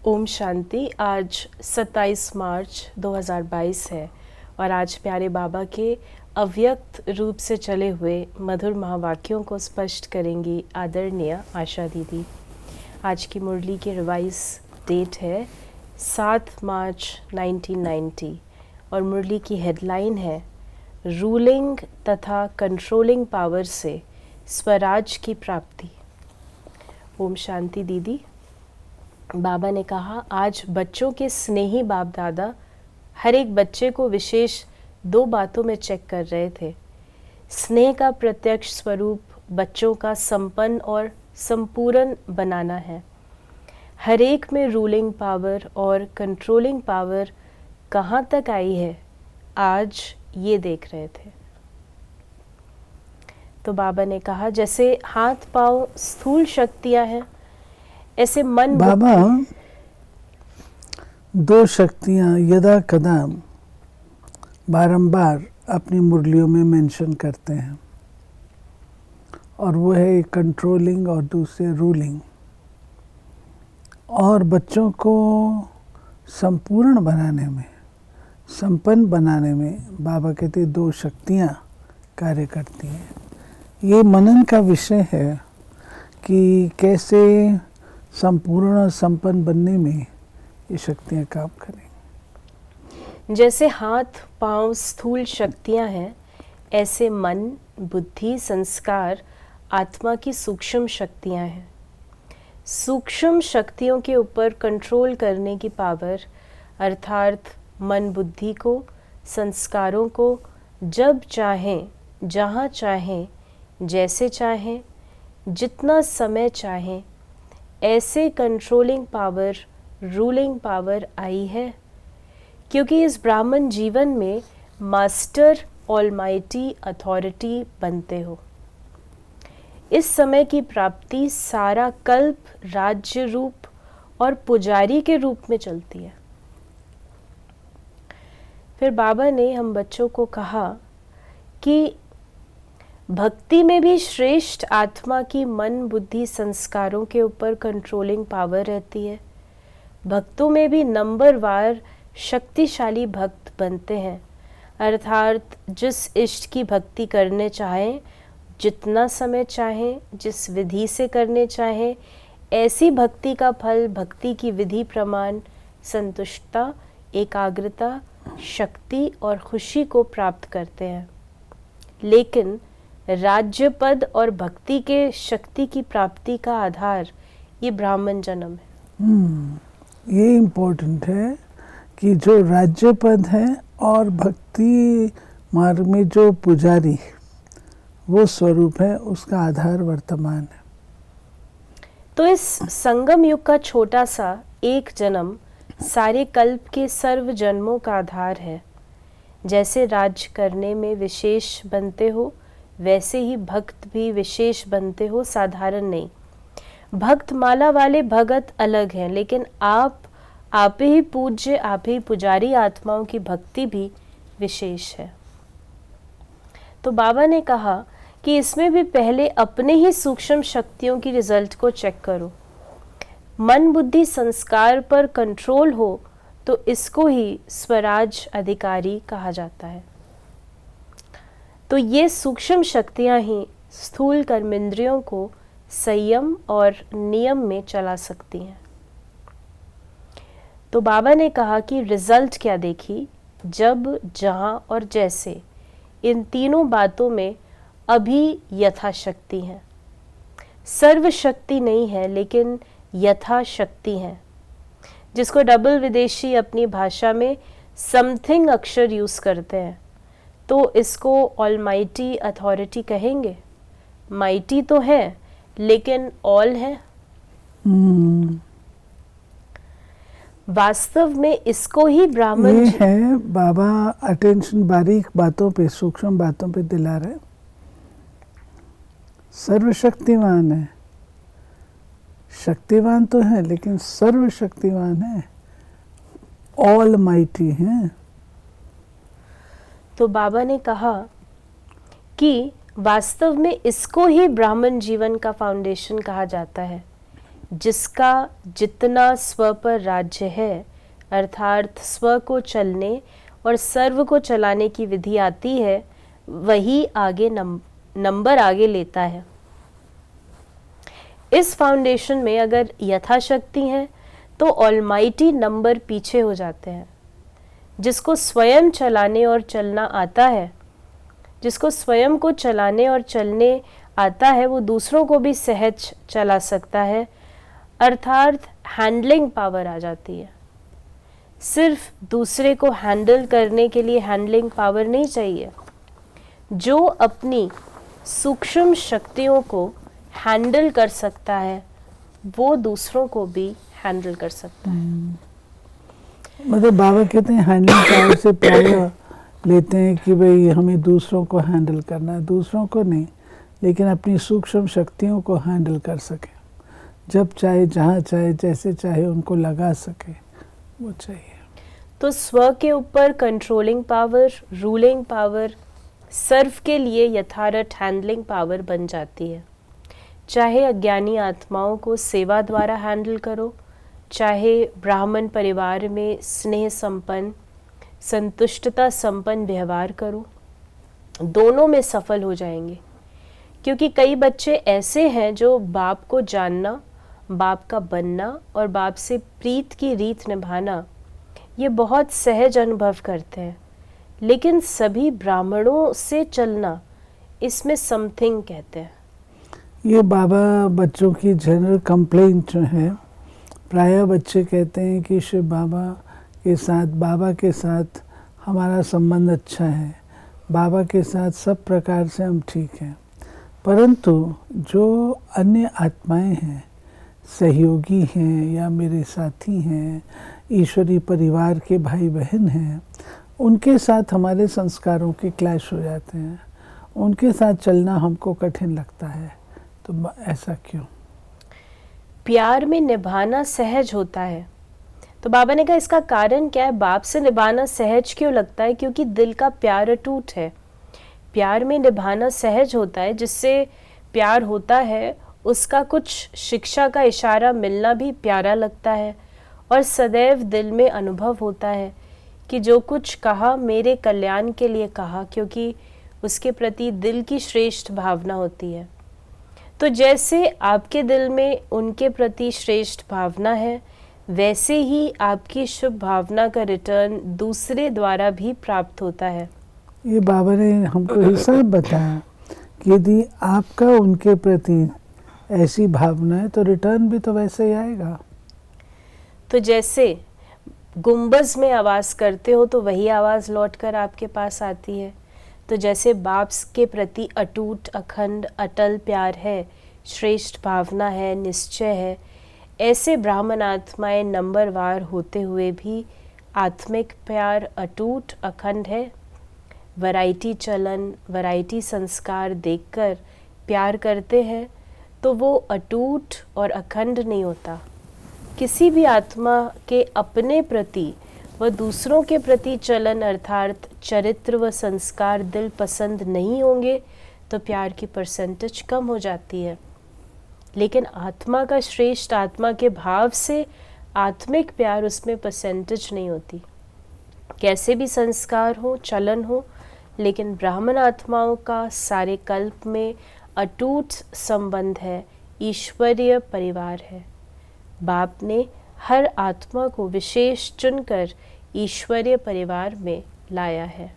ओम शांति। आज 27 मार्च 2022 है और आज प्यारे बाबा के अव्यक्त रूप से चले हुए मधुर महावाक्यों को स्पष्ट करेंगी आदरणीय आशा दीदी। आज की मुरली की रिवाइज डेट है 7 मार्च 1990 और मुरली की हेडलाइन है रूलिंग तथा कंट्रोलिंग पावर से स्वराज की प्राप्ति। ओम शांति दीदी। बाबा ने कहा आज बच्चों के स्नेही बाप दादा हर एक बच्चे को विशेष 2 बातों में चेक कर रहे थे। स्नेह का प्रत्यक्ष स्वरूप बच्चों का संपन्न और संपूर्ण बनाना है। हर एक में रूलिंग पावर और कंट्रोलिंग पावर कहाँ तक आई है, आज ये देख रहे थे। तो बाबा ने कहा जैसे हाथ पांव स्थूल शक्तियां हैं, ऐसे मन बाबा 2 शक्तियाँ यदा कदा बारंबार अपनी मुरलियों में मेंशन करते हैं और वो है कंट्रोलिंग और दूसरे रूलिंग। और बच्चों को संपूर्ण बनाने में, संपन्न बनाने में बाबा कहते 2 शक्तियाँ कार्य करती हैं। ये मनन का विषय है कि कैसे संपूर्ण और संपन्न बनने में ये शक्तियाँ काम करें। जैसे हाथ पांव स्थूल शक्तियां हैं, ऐसे मन बुद्धि संस्कार आत्मा की सूक्ष्म शक्तियां हैं। सूक्ष्म शक्तियों के ऊपर कंट्रोल करने की पावर अर्थात मन बुद्धि को संस्कारों को जब चाहें जहाँ चाहें जैसे चाहें जितना समय चाहें ऐसे कंट्रोलिंग पावर रूलिंग पावर आई है, क्योंकि इस ब्राह्मण जीवन में मास्टर ऑलमाइटी अथॉरिटी बनते हो। इस समय की प्राप्ति सारा कल्प राज्य रूप और पुजारी के रूप में चलती है। फिर बाबा ने हम बच्चों को कहा कि भक्ति में भी श्रेष्ठ आत्मा की मन बुद्धि संस्कारों के ऊपर कंट्रोलिंग पावर रहती है। भक्तों में भी नंबरवार शक्तिशाली भक्त बनते हैं, अर्थात जिस इष्ट की भक्ति करने चाहें, जितना समय चाहें, जिस विधि से करने चाहें, ऐसी भक्ति का फल भक्ति की विधि प्रमाण संतुष्टता एकाग्रता शक्ति और खुशी को प्राप्त करते हैं। लेकिन राज्य पद और भक्ति के शक्ति की प्राप्ति का आधार ये ब्राह्मण जन्म है। ये इम्पोर्टेंट है कि जो राज्य पद है और भक्ति मार्ग में जो पुजारी वो स्वरूप है, उसका आधार वर्तमान है। तो इस संगम युग का छोटा सा एक जन्म सारे कल्प के सर्व जन्मों का आधार है। जैसे राज्य करने में विशेष बनते हो, वैसे ही भक्त भी विशेष बनते हो, साधारण नहीं। भक्त माला वाले भगत अलग हैं, लेकिन आप ही पूज्य आप ही पुजारी आत्माओं की भक्ति भी विशेष है। तो बाबा ने कहा कि इसमें भी पहले अपने ही सूक्ष्म शक्तियों की रिजल्ट को चेक करो। मन बुद्धि संस्कार पर कंट्रोल हो तो इसको ही स्वराज अधिकारी कहा जाता है। तो ये सूक्ष्म शक्तियां ही स्थूल कर्मेंद्रियों को संयम और नियम में चला सकती हैं। तो बाबा ने कहा कि रिजल्ट क्या देखी, जब जहां और जैसे इन तीनों बातों में अभी यथाशक्ति है। सर्वशक्ति नहीं है, लेकिन यथाशक्ति है, जिसको डबल विदेशी अपनी भाषा में समथिंग अक्षर यूज करते हैं। तो इसको ऑलमाइटी अथॉरिटी कहेंगे। माइटी तो है, लेकिन ऑल है। वास्तव में इसको ही ब्राह्मण ये है। बाबा अटेंशन बारीक बातों पे, सूक्ष्म बातों पे दिला रहे। सर्वशक्तिमान है, शक्तिवान तो है लेकिन सर्वशक्तिवान है, ऑल माइटी है। तो बाबा ने कहा कि वास्तव में इसको ही ब्राह्मण जीवन का फाउंडेशन कहा जाता है, जिसका जितना स्व पर राज्य है, अर्थात स्व को चलने और सर्व को चलाने की विधि आती है, वही आगे नंबर आगे लेता है। इस फाउंडेशन में अगर यथाशक्ति है तो ऑलमाइटी नंबर पीछे हो जाते हैं। जिसको स्वयं चलाने और चलना आता है, जिसको स्वयं को चलाने और चलने आता है, वो दूसरों को भी सहज चला सकता है, अर्थात हैंडलिंग पावर आ जाती है। सिर्फ दूसरे को हैंडल करने के लिए हैंडलिंग पावर नहीं चाहिए। जो अपनी सूक्ष्म शक्तियों को हैंडल कर सकता है, वो दूसरों को भी हैंडल कर सकता है। मतलब बाबा कहते हैं हैंडलिंग पावर से प्राय लेते हैं कि भाई हमें दूसरों को हैंडल करना है, दूसरों को नहीं, लेकिन अपनी सूक्ष्म शक्तियों को हैंडल कर सके, जब चाहे, जहाँ चाहे, जैसे चाहे उनको लगा सके, वो चाहिए। तो स्व के ऊपर कंट्रोलिंग पावर, रूलिंग पावर सर्व के लिए यथार्थ हैंडलिंग पावर बन जाती है। चाहे अज्ञानी आत्माओं को सेवा द्वारा हैंडल करो, चाहे ब्राह्मण परिवार में स्नेह संपन्न, संतुष्टता संपन्न व्यवहार करो, दोनों में सफल हो जाएंगे। क्योंकि कई बच्चे ऐसे हैं जो बाप को जानना, बाप का बनना और बाप से प्रीत की रीत निभाना ये बहुत सहज अनुभव करते हैं, लेकिन सभी ब्राह्मणों से चलना इसमें समथिंग कहते हैं। ये बाबा बच्चों की जनरल कंप्लेंट है। प्रायः बच्चे कहते हैं कि शिव बाबा के साथ हमारा संबंध अच्छा है, बाबा के साथ सब प्रकार से हम ठीक हैं, परंतु जो अन्य आत्माएं हैं, सहयोगी हैं या मेरे साथी हैं, ईश्वरी परिवार के भाई बहन हैं, उनके साथ हमारे संस्कारों के क्लैश हो जाते हैं, उनके साथ चलना हमको कठिन लगता है। तो ऐसा क्यों? प्यार में निभाना सहज होता है। तो बाबा ने कहा इसका कारण क्या है? बाप से निभाना सहज क्यों लगता है? क्योंकि दिल का प्यार अटूट है। प्यार में निभाना सहज होता है। जिससे प्यार होता है उसका कुछ शिक्षा का इशारा मिलना भी प्यारा लगता है, और सदैव दिल में अनुभव होता है कि जो कुछ कहा मेरे कल्याण के लिए कहा, क्योंकि उसके प्रति दिल की श्रेष्ठ भावना होती है। तो जैसे आपके दिल में उनके प्रति श्रेष्ठ भावना है, वैसे ही आपकी शुभ भावना का रिटर्न दूसरे द्वारा भी प्राप्त होता है। ये बाबा ने हमको हिसाब बताया कि यदि आपका उनके प्रति ऐसी भावना है तो रिटर्न भी तो वैसे ही आएगा। तो जैसे गुंबज में आवाज़ करते हो तो वही आवाज़ लौटकर आपके पास आती है। तो जैसे बाप के प्रति अटूट, अखंड, अटल प्यार है, श्रेष्ठ भावना है, निश्चय है, ऐसे ब्राह्मण आत्माएं नंबरवार होते हुए भी आत्मिक प्यार अटूट, अखंड है। वैरायटी चलन, वैरायटी संस्कार देखकर प्यार करते हैं तो वो अटूट और अखंड नहीं होता। किसी भी आत्मा के अपने प्रति व दूसरों के प्रति चलन अर्थात चरित्र व संस्कार दिल पसंद नहीं होंगे तो प्यार की परसेंटेज कम हो जाती है। लेकिन आत्मा का श्रेष्ठ आत्मा के भाव से आत्मिक प्यार, उसमें परसेंटेज नहीं होती। कैसे भी संस्कार हो, चलन हो, लेकिन ब्राह्मण आत्माओं का सारे कल्प में अटूट संबंध है, ईश्वरीय परिवार है। बाप ने हर आत्मा को विशेष चुनकर ईश्वरीय परिवार में लाया है।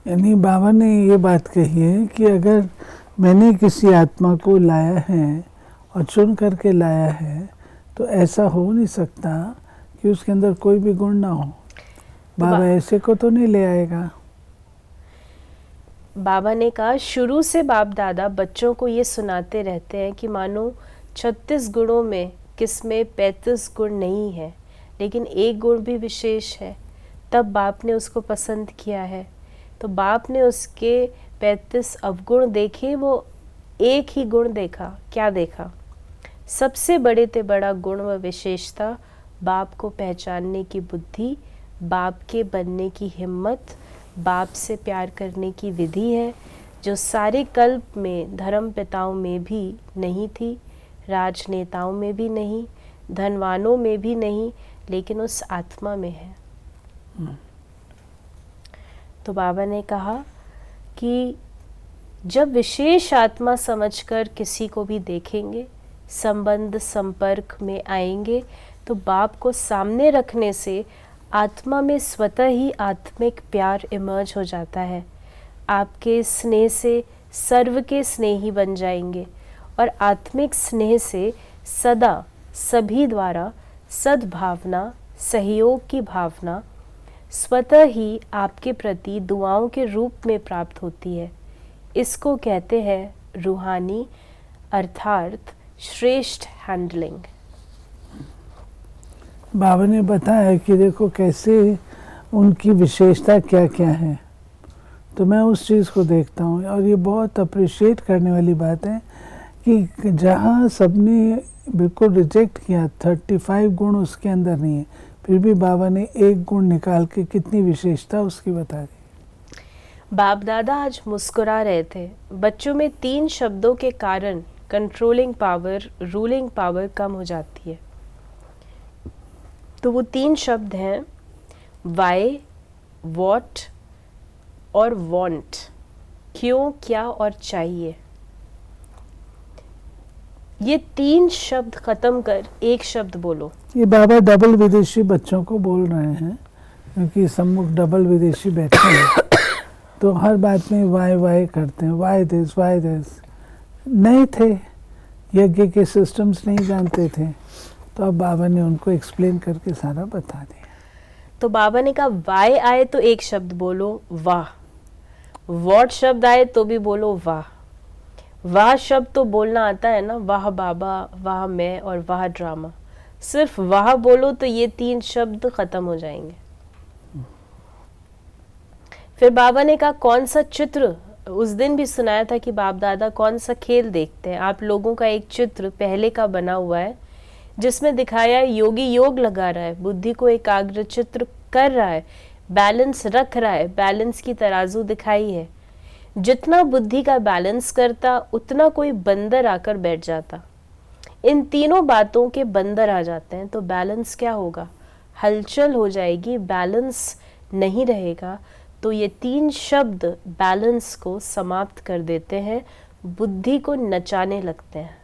यानी बाबा ने ये बात कही है कि अगर मैंने किसी आत्मा को लाया है और चुन करके लाया है तो ऐसा हो नहीं सकता कि उसके अंदर कोई भी गुण ना हो। बाबा ऐसे को तो नहीं ले आएगा। बाबा ने कहा शुरू से बाप दादा बच्चों को ये सुनाते रहते हैं कि मानो 36 गुणों में किसमें 35 गुण नहीं है, लेकिन एक गुण भी विशेष है, तब बाप ने उसको पसंद किया है। तो बाप ने उसके 35 अवगुण देखे, वो एक ही गुण देखा। क्या देखा? सबसे बड़े ते बड़ा गुण व विशेषता बाप को पहचानने की बुद्धि, बाप के बनने की हिम्मत, बाप से प्यार करने की विधि है, जो सारे कल्प में धर्म पिताओं में भी नहीं थी, राजनेताओं में भी नहीं, धनवानों में भी नहीं, लेकिन उस आत्मा में है। तो बाबा ने कहा कि जब विशेष आत्मा समझकर किसी को भी देखेंगे, संबंध संपर्क में आएंगे, तो बाप को सामने रखने से आत्मा में स्वतः ही आत्मिक प्यार इमर्ज हो जाता है। आपके स्नेह से सर्व के स्नेही बन जाएंगे और आत्मिक स्नेह से सदा सभी द्वारा सद्भावना, सहयोग की भावना स्वतः ही आपके प्रति दुआओं के रूप में प्राप्त होती है। इसको कहते हैं रूहानी अर्थात श्रेष्ठ हैंडलिंग। बाबा ने बताया कि देखो कैसे उनकी विशेषता क्या क्या है, तो मैं उस चीज़ को देखता हूँ और ये बहुत अप्रिशिएट करने वाली बात है कि जहाँ सबने बिल्कुल रिजेक्ट किया, 35 गुण उसके अंदर नहीं है, फिर भी बाबा ने एक गुण निकाल के कितनी विशेषता उसकी बता दी। बाप दादा आज मुस्कुरा रहे थे। बच्चों में 3 शब्दों के कारण कंट्रोलिंग पावर, रूलिंग पावर कम हो जाती है। तो वो 3 शब्द हैं वाई, वॉट और वांट। क्यों, क्या और चाहिए। ये 3 शब्द खत्म कर एक शब्द बोलो। ये बाबा डबल विदेशी बच्चों को बोल रहे हैं, क्योंकि सम्मुख डबल विदेशी बैठे हैं तो हर बात में वाई वाई करते हैं, वाई दिस वाई दिस। नए थे, यज्ञ के सिस्टम्स नहीं जानते थे, तो अब बाबा ने उनको एक्सप्लेन करके सारा बता दिया। तो बाबा ने कहा वाई आए तो एक शब्द बोलो वाह, वॉट शब्द आए तो भी बोलो वाह। वाह शब्द तो बोलना आता है ना, वाह बाबा, वाह मैं और वाह ड्रामा। सिर्फ वाह बोलो तो ये 3 शब्द खत्म हो जाएंगे। फिर बाबा ने कहा कौन सा चित्र, उस दिन भी सुनाया था कि बाप दादा कौन सा खेल देखते हैं। आप लोगों का एक चित्र पहले का बना हुआ है जिसमें दिखाया है योगी योग लगा रहा है, बुद्धि को एकाग्र चित्र कर रहा है, बैलेंस रख रहा है, बैलेंस की तराजू दिखाई है। जितना बुद्धि का बैलेंस करता उतना कोई बंदर आकर बैठ जाता। इन तीनों बातों के बंदर आ जाते हैं तो बैलेंस क्या होगा, हलचल हो जाएगी, बैलेंस नहीं रहेगा। तो ये 3 शब्द बैलेंस को समाप्त कर देते हैं, बुद्धि को नचाने लगते हैं।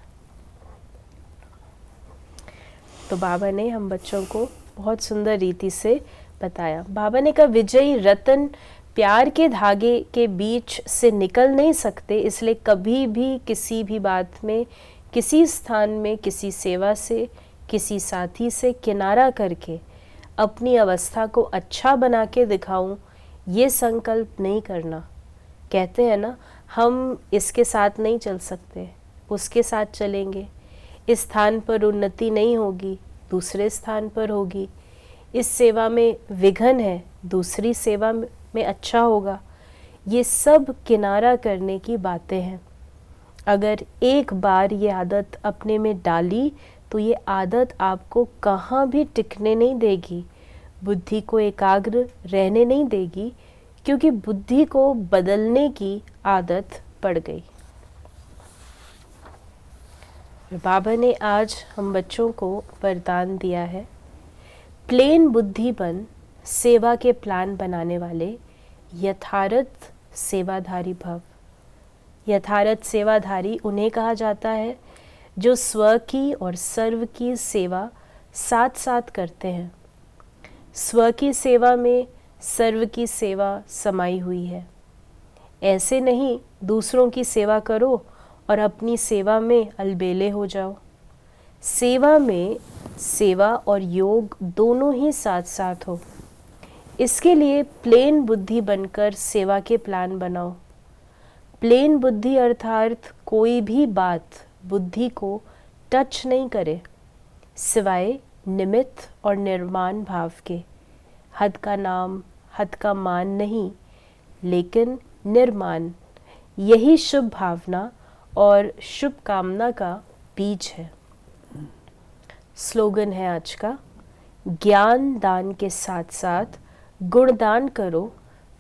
तो बाबा ने हम बच्चों को बहुत सुंदर रीति से बताया। बाबा ने कहा विजयी रतन प्यार के धागे के बीच से निकल नहीं सकते, इसलिए कभी भी किसी भी बात में, किसी स्थान में, किसी सेवा से, किसी साथी से किनारा करके अपनी अवस्था को अच्छा बना के दिखाऊं, ये संकल्प नहीं करना। कहते हैं ना, हम इसके साथ नहीं चल सकते, उसके साथ चलेंगे। इस स्थान पर उन्नति नहीं होगी, दूसरे स्थान पर होगी। इस सेवा में विघन है, दूसरी सेवा में अच्छा होगा। ये सब किनारा करने की बातें हैं। अगर एक बार ये आदत अपने में डाली तो ये आदत आपको कहाँ भी टिकने नहीं देगी, बुद्धि को एकाग्र रहने नहीं देगी, क्योंकि बुद्धि को बदलने की आदत पड़ गई। बाबा ने आज हम बच्चों को वरदान दिया है, प्लेन बुद्धि बन सेवा के प्लान बनाने वाले यथार्थ सेवाधारी भव। यथार्थ सेवाधारी उन्हें कहा जाता है जो स्व की और सर्व की सेवा साथ साथ करते हैं। स्व की सेवा में सर्व की सेवा समाई हुई है। ऐसे नहीं दूसरों की सेवा करो और अपनी सेवा में अलबेले हो जाओ। सेवा में सेवा और योग दोनों ही साथ साथ हो। इसके लिए प्लेन बुद्धि बनकर सेवा के प्लान बनाओ। प्लेन बुद्धि अर्थात कोई भी बात बुद्धि को टच नहीं करे, सिवाय निमित्त और निर्माण भाव के। हद का नाम, हद का मान नहीं, लेकिन निर्माण, यही शुभ भावना और शुभ कामना का बीज है। स्लोगन है आज का, ज्ञान दान के साथ साथ गुणदान करो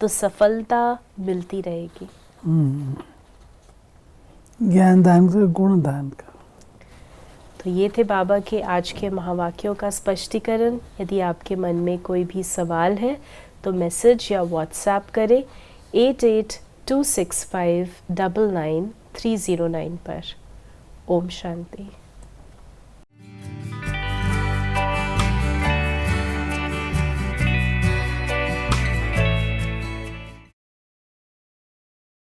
तो सफलता मिलती रहेगी। ज्ञान दान का, गुण दान का। तो ये थे बाबा के आज के महावाक्यों का स्पष्टीकरण। यदि आपके मन में कोई भी सवाल है तो मैसेज या व्हाट्सएप करें 8826599309 पर। ओम शांति।